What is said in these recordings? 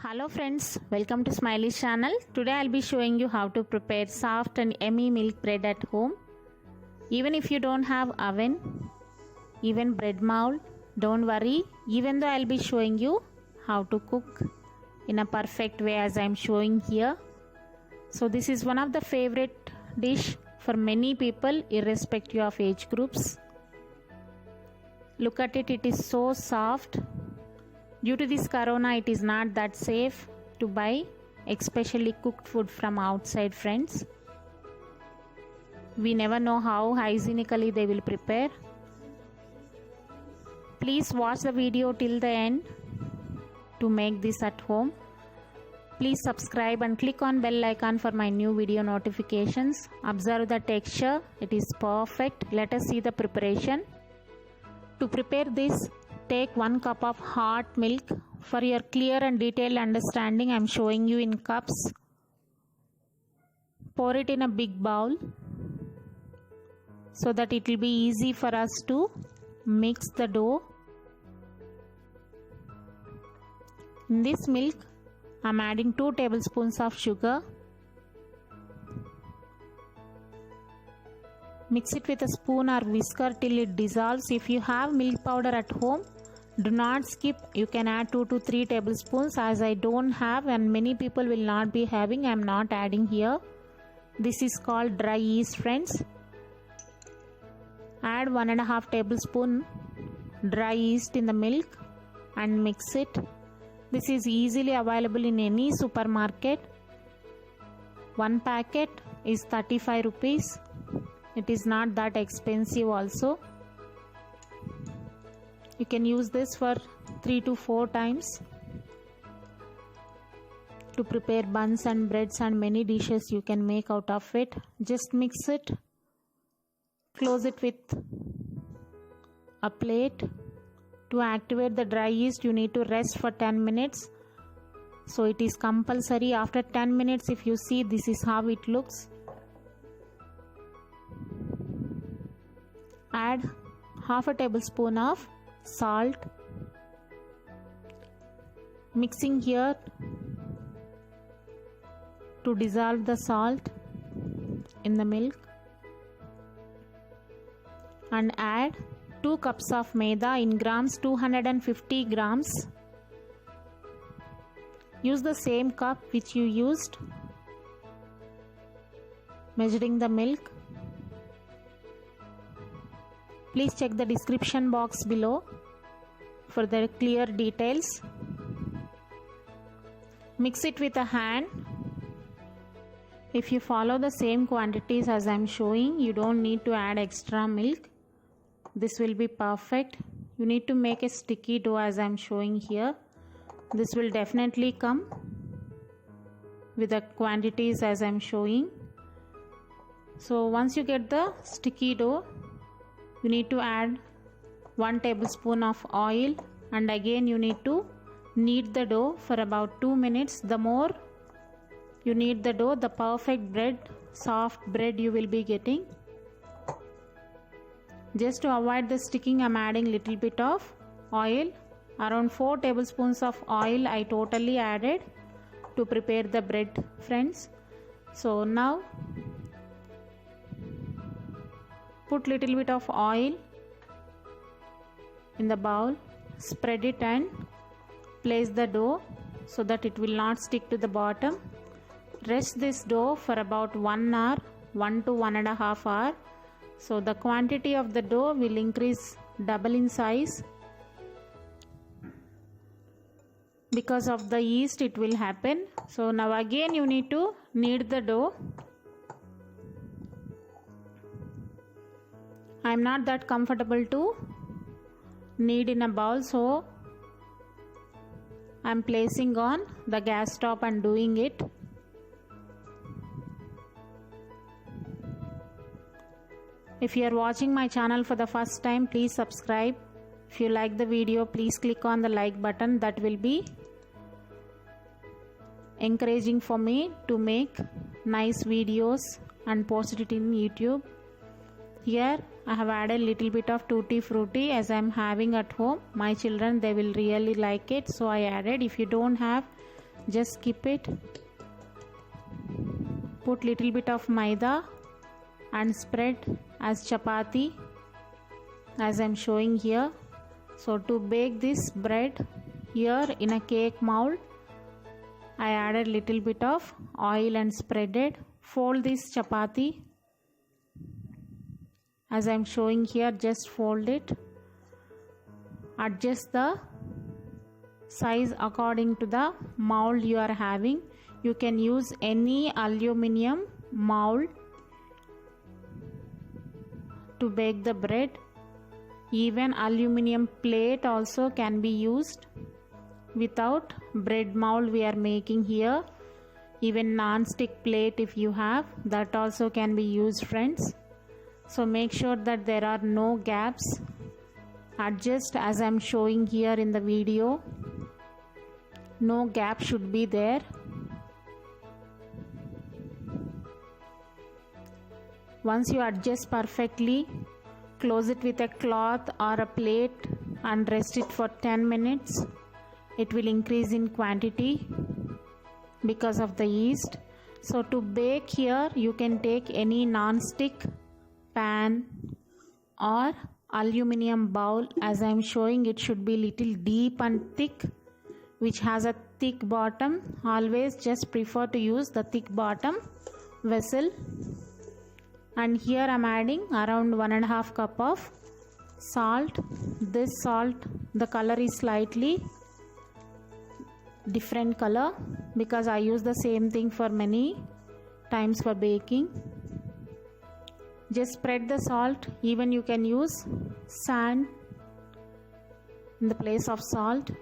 Hello friends, welcome to Smiley's channel. Today I'll be showing you how to prepare soft and yummy milk bread at home. Even if you don't have oven, even bread mold, don't worry. Even though I'll be showing you how to cook in a perfect way as I'm showing here. So this is one of the favorite dish for many people irrespective of age groups. Look at it, it is so soft. Due to this corona, it is not that safe to buy especially cooked food from outside, friends. We never know how hygienically they will prepare. Please watch the video till the end to make this at home. Please subscribe and click on bell icon for my new video notifications. Observe the texture, it is perfect. Let us see the preparation. To prepare this, take 1 cup of hot milk. For your clear and detailed understanding, I am showing you in cups. Pour it in a big bowl so that it will be easy for us to mix the dough. In this milk, I am adding 2 tablespoons of sugar. Mix it with a spoon or whisker till it dissolves. If you have milk powder at home, do not skip. You can add 2 to 3 tablespoons. As I don't have and many people will not be having, I am not adding here. This is called dry yeast, friends. Add 1.5 tablespoon dry yeast in the milk and mix it. This is easily available in any supermarket. 1 packet is 35 rupees. It is not that expensive also. You can use this for 3 to 4 times to prepare buns and breads and many dishes you can make out of it. Just mix it. Close it with a plate. To activate the dry yeast, you need to rest for 10 minutes. So it is compulsory. After 10 minutes, if you see, this is how it looks. Add half a tablespoon of salt. Mixing here to dissolve the salt in the milk. And add 2 cups of maida in grams, 250 grams. Use the same cup which you used measuring the milk. Please check the description box below for the clear details. Mix it with a hand. If you follow the same quantities as I am showing, you don't need to add extra milk. This will be perfect. You need to make a sticky dough as I am showing here. This will definitely come with the quantities as I am showing. So once you get the sticky dough, you need to add 1 tablespoon of oil and again you need to knead the dough for about 2 minutes. The more you knead the dough, the perfect bread, soft bread you will be getting. Just to avoid the sticking, I am adding little bit of oil. Around 4 tablespoons of oil I totally added to prepare the bread, friends. So now put little bit of oil in the bowl, spread it and place the dough so that it will not stick to the bottom. Rest this dough for about 1 hour, 1 to 1.5 hours. So the quantity of the dough will increase double in size. Because of the yeast it will happen. So now again you need to knead the dough. I am not that comfortable to knead in a bowl, so I am placing on the gas top and doing it. If you are watching my channel for the first time, please subscribe. If you like the video, please click on the like button. That will be encouraging for me to make nice videos and post it in YouTube. Here I have added little bit of tutti frutti as I am having at home. My children, they will really like it, so I added. If you don't have, Just skip it. Put little bit of maida and spread as chapati as I am showing here. So to bake this bread, here in a cake mold, I added little bit of oil and spread it. Fold this chapati as I am showing here. Just fold it. Adjust the size according to the mold you are having. You can use any aluminum mold to bake the bread. Even aluminum plate also can be used. Without bread mold we are making here. Even non-stick plate if you have, that also can be used, friends. So make sure that there are no gaps. Adjust as I am showing here in the video. No gap should be there. Once you adjust perfectly, close it with a cloth or a plate and rest it for 10 minutes. It will increase in quantity because of the yeast. So to bake here, you can take any non-stick pan or aluminum bowl. As I am showing, it should be little deep and thick, which has a thick bottom. Always just prefer to use the thick bottom vessel. And here I am adding around 1.5 cup of salt. This salt, the color is slightly different color because I use the same thing for many times for baking. Just spread the salt. Even you can use sand in the place of salt.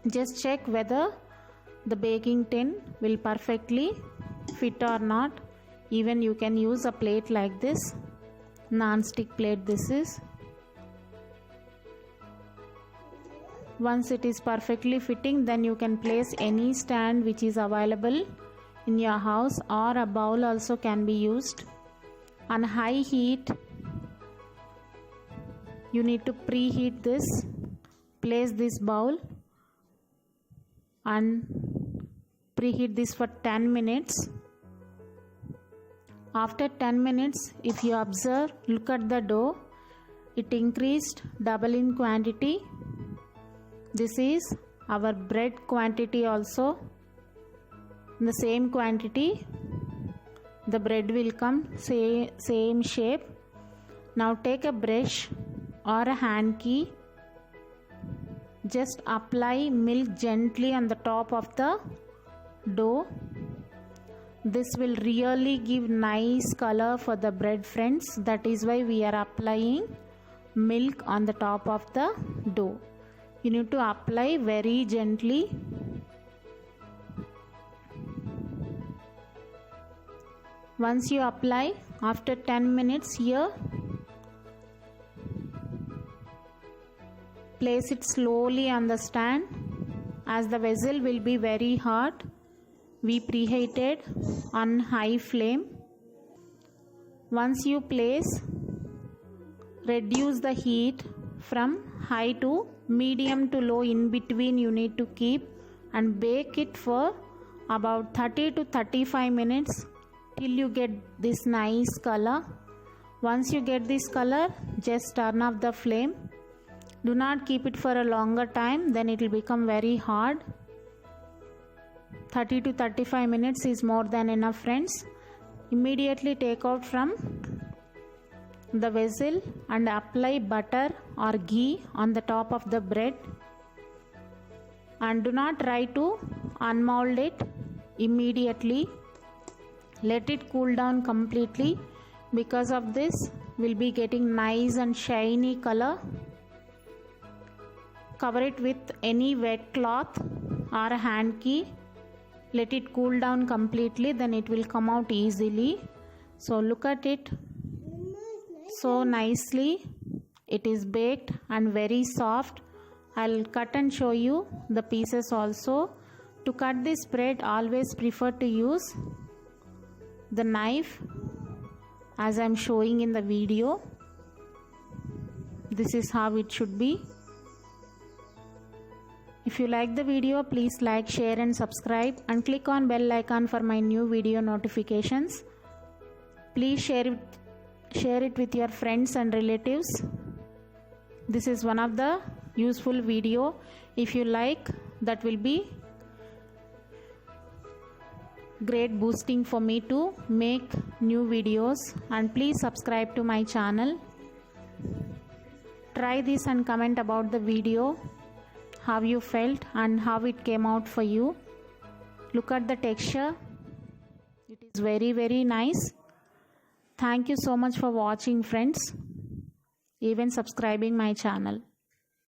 Just check whether the baking tin will perfectly fit or not. Even you can use a plate like this, non-stick plate this is. Once it is perfectly fitting, then you can place any stand which is available in your house, or a bowl also can be used. On high heat, you need to preheat this. Place this bowl and preheat this for 10 minutes. After 10 minutes, if you observe, look at the dough, it increased double in quantity. This is our bread quantity also. In the same quantity, the bread will come same shape. Now take a brush or a hand key. Just apply milk gently on the top of the dough. This will really give nice color for the bread, friends. That is why we are applying milk on the top of the dough. You need to apply very gently. Once you apply, after 10 minutes here, place it slowly on the stand, as the vessel will be very hot. We preheated on high flame. Once you place, reduce the heat from high to medium to low. In between you need to keep and bake it for about 30 to 35 minutes till you get this nice color. Once you get this color, just turn off the flame. Do not keep it for a longer time, then it will become very hard. 30 to 35 minutes is more than enough, friends. Immediately take out from the vessel and apply butter or ghee on the top of the bread. And do not try to unmold it immediately. Let it cool down completely. Because of this, we'll be getting nice and shiny color. Cover it with any wet cloth or a hand key. Let it cool down completely, then it will come out easily. So look at it. So nicely it is baked and very soft. I'll cut and show you the pieces also. To cut this bread, always prefer to use the knife as I'm showing in the video. This is how it should be. If you like the video, please like, share and subscribe, and click on bell icon for my new video notifications. Please share it with your friends and relatives. This is one of the useful video. If you like, that will be great boosting for me to make new videos. And please subscribe to my channel. Try this and comment about the video, how you felt and how it came out for you. Look at the texture, it is very, very nice. Thank you so much for watching, friends, even subscribing my channel.